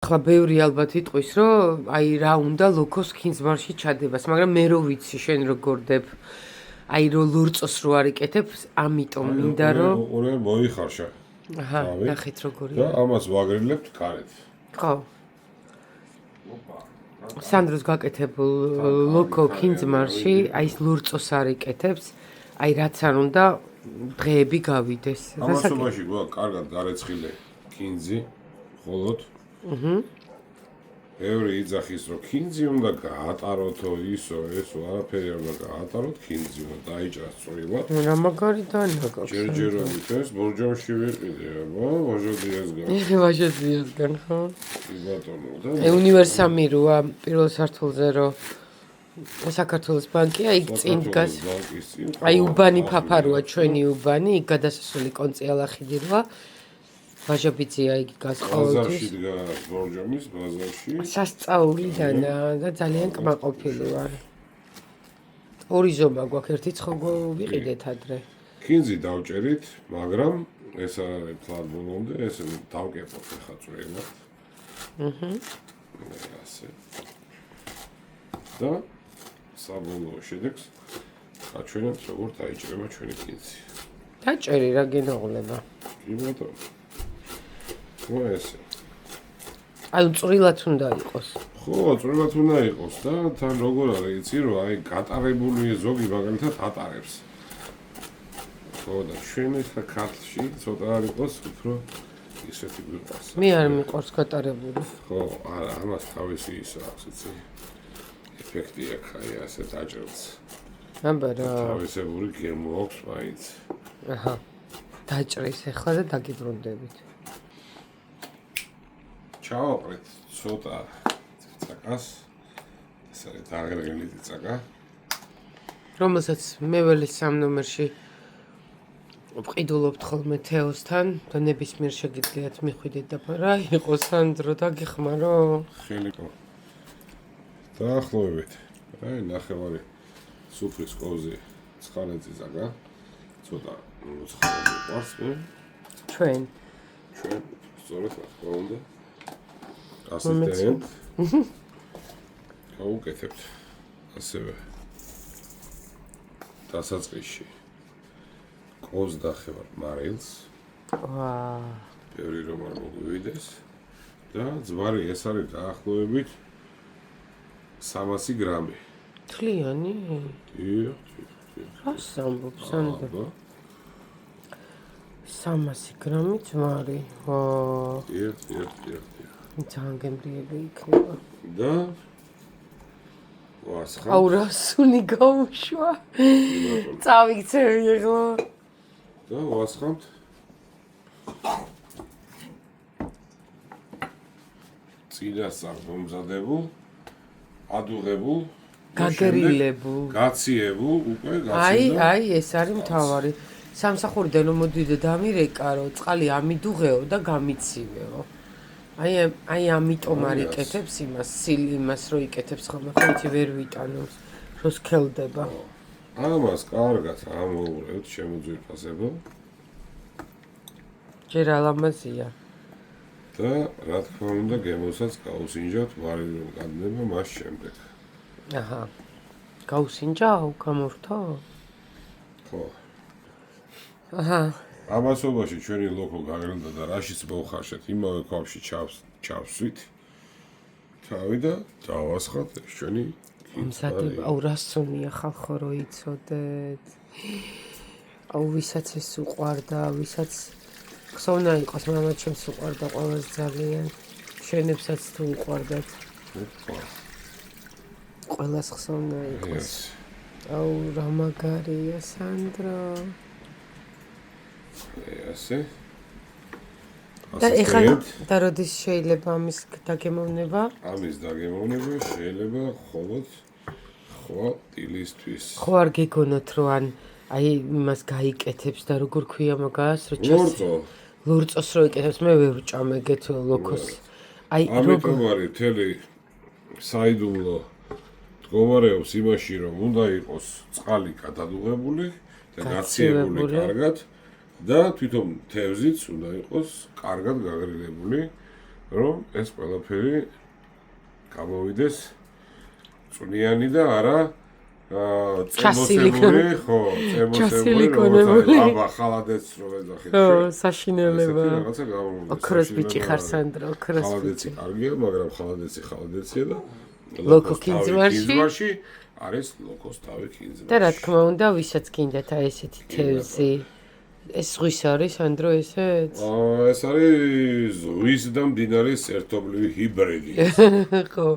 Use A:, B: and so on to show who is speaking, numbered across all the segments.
A: ახლა ბევრი ალბათ იტყვის, რომ აი რა უნდა ლოქოს ქინძმარში ჩადებას, მაგრამ მე რო ვიცი შენ როგორ დებ, აი რო ლურწოს რო არ იკეთებ, ამიტომ მინდა რომ
B: ორი მოიხარშა.
A: აჰა, ნახეთ როგორია.
B: და ამას ვაგრილებთ კარეთ.
A: ხო. სანდროს გაკეთებულ ლოქო ქინძმარში, აი ეს ლურწოს არ იკეთებს, აი რაც არ უნდა დღეები გავიდეს.
B: ამასობაში გვაქვს კარგად გარეცხილე ქინძი, ხოლოდ ბევრი იძახის რომ ქინძი უნდა გაატაროთო ისო ესო არაფერი უნდა გაატაროთ ქინძი უნდა დაიჭრას წვრილად
A: რა მაგარი დანაკა
B: ჯერჯერობით ეს ბორჯომში ვიყიდე აბა ვაჟოდიასგან
A: ვაჟოდიასგან ხო
B: ბატონო და
A: უნივერსამი როა პირველ სართულზე რომ საქართველოს ბანკია იქ წინ დგას აი უბანი ფაფაროა ჩვენი უბანი იქ გადასასვლელი კონციალახიდი როა ვაჟობიცია იქ დგას ყოველთვის.
B: ბაზარში დგას ბორჯომის ბაზარში.
A: სასწაულიდანა და ძალიან კმაყოფილი ვარ. ორი ზომა გვაქვს ერთი ცხოგო ვიყიდეთ ადრე.
B: ქინძი დავჭერით, მაგრამ ეს არის თლად ბოლომდე, ეს დავკეპოთ ახლა წვრილად. ასე. და საბოლოო შედეგს აჩვენებთ როგორ დაიჭრება ჩვენი ქინძი.
A: დაჭერი რა გენაღლება.
B: კი ბატონო.
A: აი წვრილად უნდა იყოს.
B: ხო, წვრილად უნდა იყოს და თან როგორ არის იცი რომ აი გატარებული ზოგი მაგალითად ატარებს. ხო და ჩვენ ახლა ქართლში ცოტა არ იყოს უფრო ისეთი გვიყვარს.
A: მე არ მიყვარს გატარებული.
B: ხო, არა, ამას თავისი ის აქვს იცი. ეფექტი აქვს აი ასე დაჭერს.
A: აბა რა.
B: თავისებური გემო აქვს მაინც.
A: აჰა. დაჭრის ახლა და დაგიბრუნდებით.
B: ჩავაყრეთ ცოტა ცაკას. ეს არის დაღერგილი ცაკა.
A: რომელსაც მე ველის 3 ნომერში ვყიდულობთ ხოლმე თეოსთან და ნებისმიერ შეგიძლიათ მიხვიდეთ და რა იყო სანდრო დაგიხმარო?
B: ხელიკო. დაახლოებით. აი ნახევარი სუფრის კოვზი ცხალეწი ცაკა. ცოტა ცხალეწი ყავს მე.
A: ჩვენ
B: სწორედ რა უნდა ასისტენტ გავუკეთებთ ასევე დასაწყისში კოვს დახევარ მარილს
A: ვაა
B: ბევრი რომ არ მოგვივიდეს და ძვარი ეს არის დაახლოებით 300 გრამი
A: თლიანი?
B: დიახ
A: რას ამბობ სანდრო? 300 გრამი ძვარი. ვაა
B: დიახ
A: ძალიან გემრიელი იქნება.
B: და ვასხა.
A: აუ რა სუნი გაუშვა. წავიქცევი ახლა.
B: და ვასხამთ. წინასწარ მომზადებულ, ადუღებულ,
A: გაგერილებულ,
B: გაციებულ, უკვე გაცილდა.
A: აი ეს არის მთავარი. სამსახურიდან რომ მოდიდე დამირეკა, რომ წყალი ამიდუღეო და გამიცივეო. აი ამიტომ არ იკეთებს იმას რო იკეთებს ხოლმე ხოთი ვერ ვიტანოს რო სქელდება.
B: ამას კარგად ამოუღებთ შემოძვირფასებო.
A: ჯერ ალამაზია.
B: და რა თქმა უნდა გემოსაც გაუსინჯავთ ვარი რომ გადნება მას შემდეგ.
A: აჰა. გაუსინჯავ, გამორთო?
B: ხო.
A: აჰა.
B: ამასობაში ჩვენი ლოქო გაგრილდა და რაშიც მოვხარშეთ იმავე ქვაბში ჩავსვით თავი და დავასხათ ჩვენი
A: მზადება აუ რა სუნია ხალხო რო იცოდეთ აუ ვისაც ეს უყვარდა ვისაც ხსოვნა იყოს მამა ჩემს უყვარდა ყოველს ძალიან შენებსაც თუ უყვარდათ ყველას ხსოვნა იყოს აუ რა მაგარია სანდრო
B: ასე
A: და ეხლა და როდის შეიძლება ამის დაგემოვნება?
B: ამის დაგემოვნება შეიძლება მხოლოდ დილისთვის.
A: ხო არ გეგონოთ რომ ან აი იმას გაიკეთებს და როგორ ქვია მაგას რო ლურწოს რო იკეთებს მე ვერ ვჭამეგეთ ლოქოს.
B: აი როგორ არის მთელი საიდუმლო მდგომარეობს იმაში რომ უნდა იყოს წყალი გადადუღებული და გაციებული კარგად. და თვითონ თევზიც უნდა იყოს კარგად გაგრილებული რომ ეს ყველაფერი გამოვიდეს წვნიანი და არა წემოსებული, ხო, წემოსებული, აბა ხალადეც რო ეძახი.
A: ხო, საშინელება.
B: რაღაცა გამოვიდეს.
A: ოქროს ბიჭი ხარ სანდრო, ოქროს ბიჭი.
B: ხალადეცი კარგია, მაგრამ ხალადეცია და
A: ლოკო კინძმარში
B: არის ლოკოს თავი კინძმარში.
A: და რა თქმა უნდა, ვისაც გინდათ აი ესეთი თევზი. ეს ზღვის არის, სანდრო, ესეც?
B: ეს არის ზღვის და მდინარის ერთობლივი ჰიბრიდი.
A: ხო,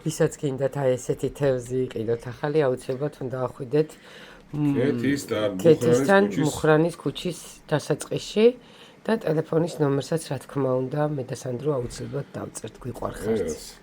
A: ვისაც გინდათ აი ესეთი თევზი იყიდოთ ახალი, აუცილებლად უნდა ახვიდეთ ქეთისთან მუხრანის ქუჩის დასაწყისში და ტელეფონის ნომერსაც რა თქმა უნდა, მე და სანდრო აუცილებლად დავწერთ, გვიყვარხართ.